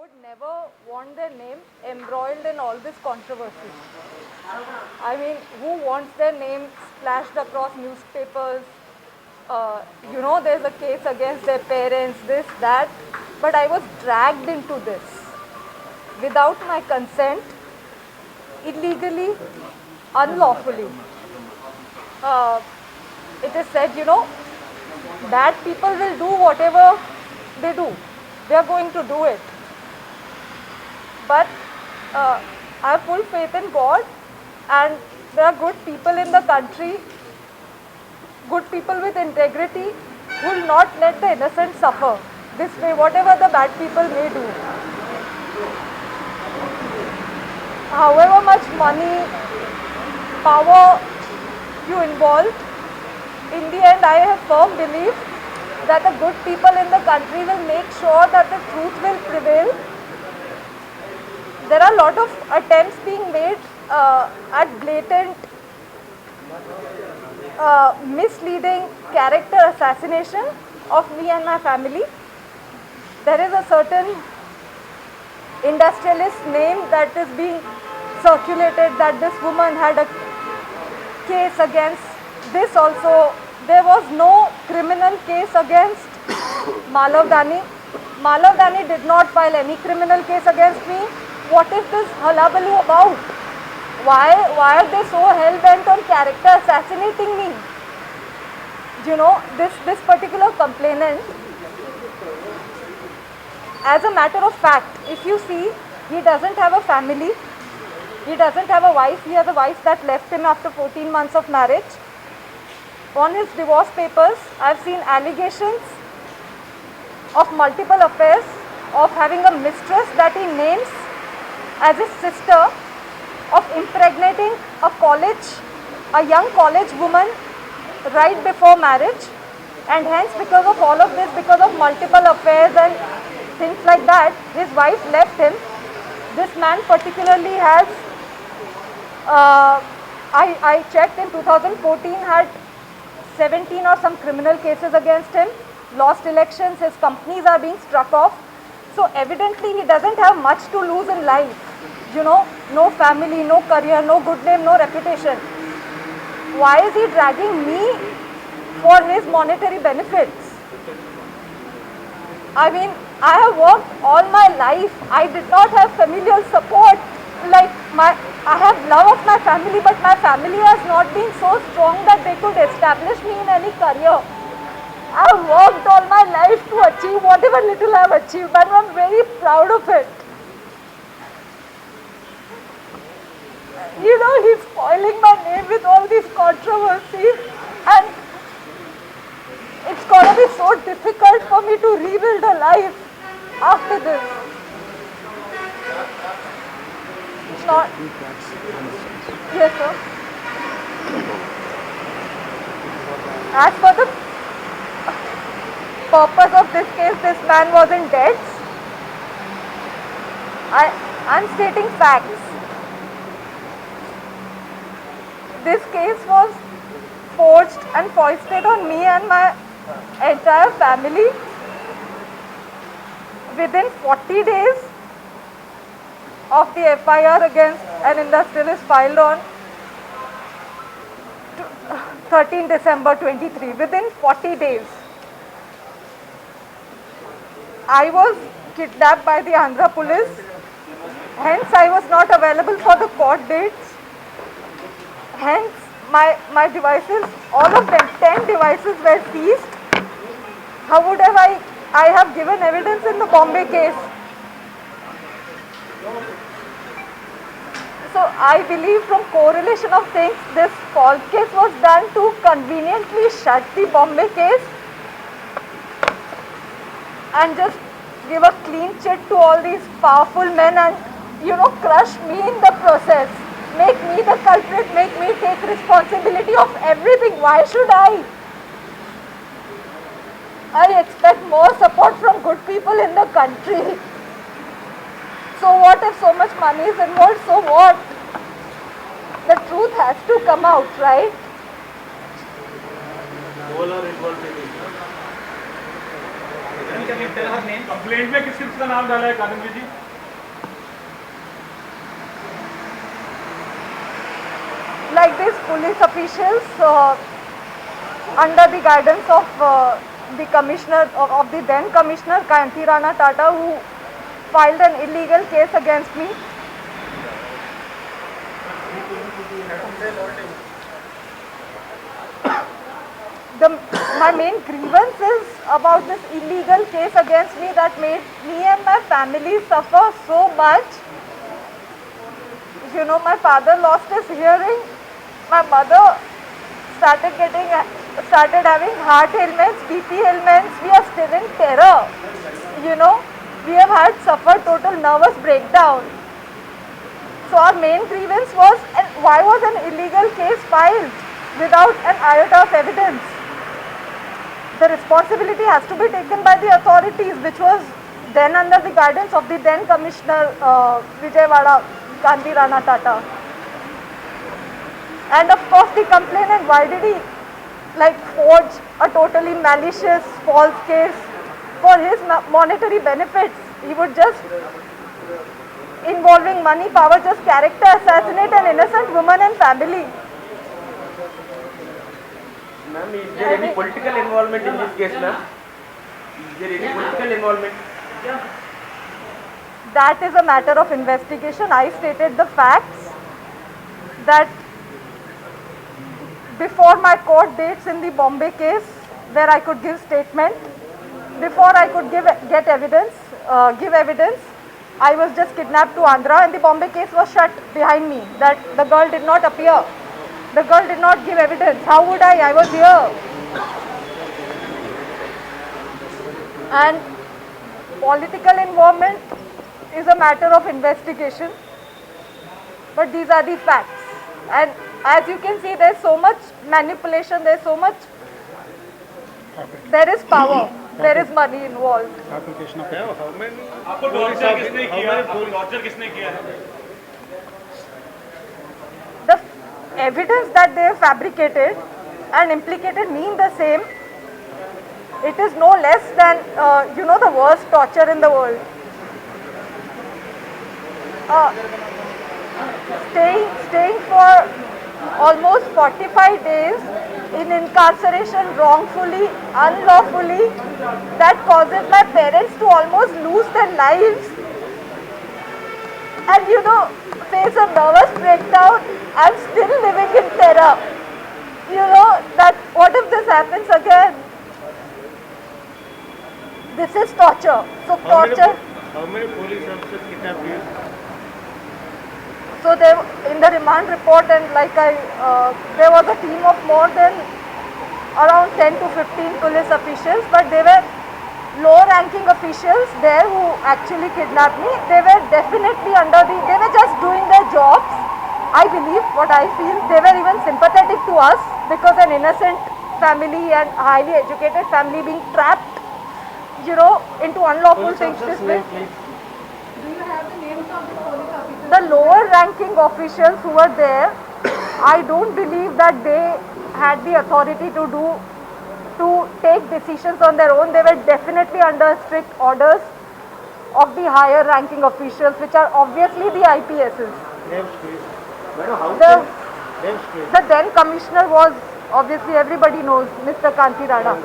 would never want their name embroiled in all this controversy. I mean, who wants their name splashed across newspapers? There's a case against their parents, this, that. But I was dragged into this without my consent, illegally, unlawfully. It is said, bad people will do whatever they do. They are going to do it. But I have full faith in God, and there are good people in the country, good people with integrity, who will not let the innocent suffer this way, whatever the bad people may do. However much money, power you involve, in the end I have firm belief that the good people in the country will make sure that the truth will prevail. There are a lot of attempts being made at blatant, misleading character assassination of me and my family. There is a certain industrialist name that is being circulated that this woman had a case against this also. There was no criminal case against Malav Dani. Malav Dani did not file any criminal case against me. What is this hullabaloo about? Why are they so hell-bent on character assassinating me? This particular complainant, as a matter of fact, if you see, he doesn't have a family. He doesn't have a wife. He has a wife that left him after 14 months of marriage. On his divorce papers, I've seen allegations of multiple affairs, of having a mistress that he names as his sister, of impregnating a young college woman right before marriage, and hence because of all of this, because of multiple affairs and things like that, his wife left him. This man particularly has, I checked in 2014, had 17 or some criminal cases against him, lost elections, his companies are being struck off. So evidently he doesn't have much to lose in life. No family, no career, no good name, no reputation. Why is he dragging me for his monetary benefits? I mean, I have worked all my life. I did not have familial support. I have love of my family, but my family has not been so strong that they could establish me in any career. I have worked all my life to achieve whatever little I have achieved, and I am very proud of it. He's spoiling my name with all these controversies, and it's going to be so difficult for me to rebuild a life after this. Not. Yes, sir. As for the purpose of this case, this man was in debts. I'm stating facts. This case was forged and foisted on me and my entire family within 40 days of the FIR against an industrialist filed on 13 December 23. Within 40 days. I was kidnapped by the Andhra police. Hence, I was not available for the court dates. Hence, my devices, all of them, 10 devices were seized. How would I have given evidence in the Bombay case? So I believe from correlation of things, this false case was done to conveniently shut the Bombay case and just give a clean chit to all these powerful men and, crush me in the process. Make me the culprit, make me take responsibility of everything. Why should I? I expect more support from good people in the country. So what if so much money is involved? So what? The truth has to come out, right? All are involved in it. Complaint में किस किसका नाम डाला है कादम्बरी जी? Like these police officials, under the guidance of the commissioner of the then commissioner Kanti Rana Tata, who filed an illegal case against me. My main grievance is about this illegal case against me that made me and my family suffer so much. You know, my father lost his hearing. My mother started having heart ailments, BP ailments. We are still in terror. You know, we have suffered total nervous breakdown. So our main grievance was, and why was an illegal case filed without an iota of evidence? The responsibility has to be taken by the authorities, which was then under the guidance of the then Commissioner Vijayawada, Kanti Rana Tata. And of course the complainant, why did he forge a totally malicious false case for his monetary benefits? He would just, involving money, power, just character assassinate an innocent woman and family. Ma'am, is there any political involvement in this case, ma'am? Is there any political involvement? That is a matter of investigation. I stated the facts that before my court dates in the Bombay case, where I could give statement, before I could give evidence, I was just kidnapped to Andhra, and the Bombay case was shut behind me. That the girl did not appear. The girl did not give evidence. How would I? I was here. And political involvement is a matter of investigation. But these are the facts. And as you can see, there is so much manipulation, there is so much, there is power, there is money involved. आपको torture किसने किया? आपको torture किसने किया है? The evidence that they have fabricated and implicated me in the same, it is no less than, the worst torture in the world. Staying for almost 45 days in incarceration wrongfully, unlawfully, that causes my parents to almost lose their lives. And face a nervous breakdown. I'm still living in terror. That what if this happens again? This is torture. So torture. How many police officers kidnapped you? So they, in the remand report, and there was a team of more than around 10 to 15 police officials, but they were low-ranking officials there who actually kidnapped me. They were definitely they were just doing their jobs. I believe, what I feel, they were even sympathetic to us because an innocent family and highly educated family being trapped, into unlawful things this way. Do you have the names of the police officers? The lower ranking officials who were there, I don't believe that they had the authority to take decisions on their own. They were definitely under strict orders of the higher ranking officials, which are obviously the IPSs. The then commissioner was, obviously everybody knows, Mr. Kanti Rana.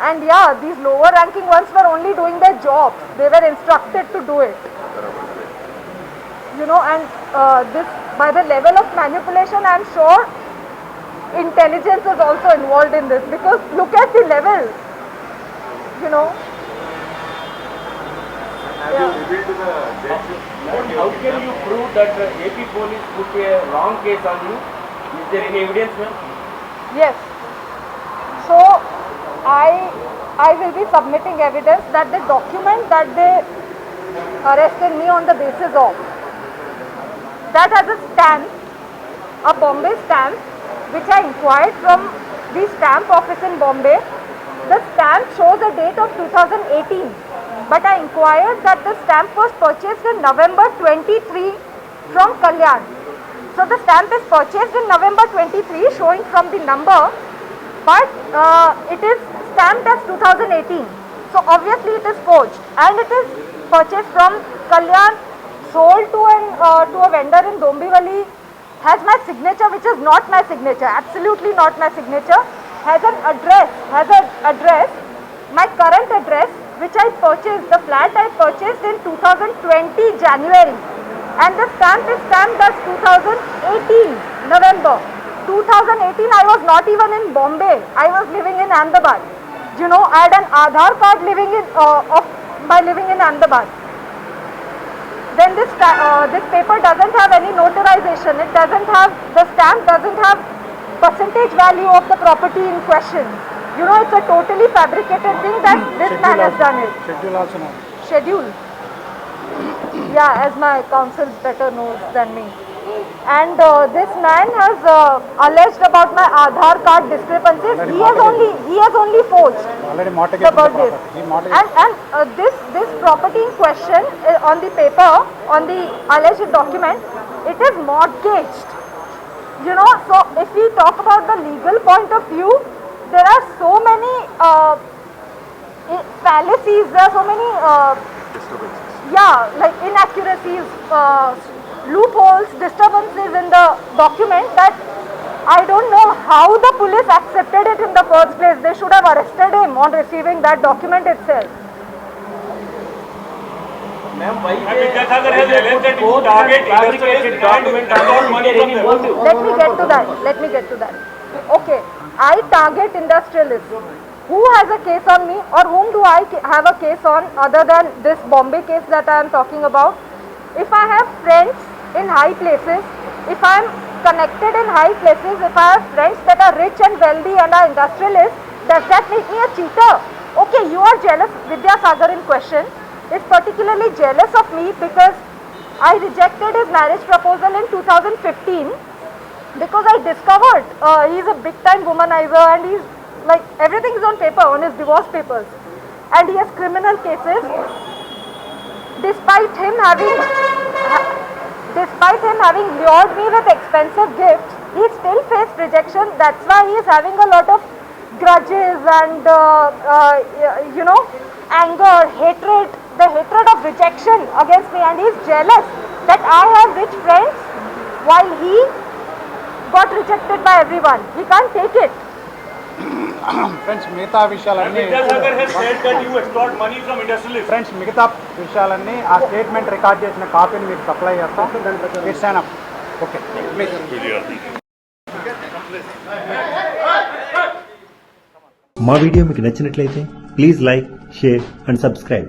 And yeah, these lower ranking ones were only doing their jobs. They were instructed to do it. And this, by the level of manipulation, I am sure intelligence is also involved in this, because look at the level. How can you prove that the AP police put a wrong case on you? Is there any evidence, ma'am? Yes. So I will be submitting evidence that the document that they arrested me on the basis of, that has a stamp, a Bombay stamp, which I inquired from the stamp office in Bombay. The stamp shows a date of 2018, but I inquired that the stamp was purchased in November 23 from Kalyan. So the stamp is purchased in November 23, showing from the number, but it is stamped as 2018. So obviously it is forged, and it is purchased from Kalyan, sold to a vendor in Dombivali, has my signature which is not my signature, absolutely not my signature, has an address, my current address which I purchased, the flat I purchased in 2020 January, and the stamp is stamped as 2018 November. 2018 I was not even in Bombay, I was living in Ahmedabad. You know, I had an Aadhaar card living in Ahmedabad. Then this paper doesn't have any notarization. It doesn't have, the stamp doesn't have percentage value of the property in question. You know, it's a totally fabricated thing that this man has done it. Schedule also now. Schedule. Yeah, as my counsel better knows than me. And this man has alleged about my Aadhaar card discrepancies. He has only forged Already mortgaged the the birth date. property. He mortgaged. And this property in question on the paper, on the alleged document, it is mortgaged. You know, so if we talk about the legal point of view, there are so many fallacies, there are so many like inaccuracies, loopholes, disturbances in the document that I don't know how the police accepted it in the first place. They should have arrested him on receiving that document itself. Ma'am, why Vidyasagar has alleged that you target fabricated document and money from them? Let me get to that. Okay, I target industrialists. Who has a case on me, or whom do I have a case on other than this Bombay case that I am talking about? If I have friends in high places, if I am connected in high places, if I have friends that are rich and wealthy and are industrialists, does that make me a cheater? Okay, you are jealous. Vidyasagar in question is particularly jealous of me because I rejected his marriage proposal in 2015 because I discovered he is a big time womanizer and he's like, everything is on paper, on his divorce papers, and he has criminal cases. Despite him having lured me with expensive gifts, he still faced rejection. That's why he is having a lot of grudges and you know, anger, hatred, the hatred of rejection against me, and he is jealous that I have rich friends while he got rejected by everyone. He can't take it. Friends మిగతా విషయాలన్నీ Vidyasagar has said that you extort money from industrialists. Friends మిగతా విషయాలన్నీ ఆ statement record చేసిన కాపీని మీకు supply చేస్తాం. It's an up. Okay please. మా వీడియో మీకు నచ్చినట్లయితే please like, share and subscribe.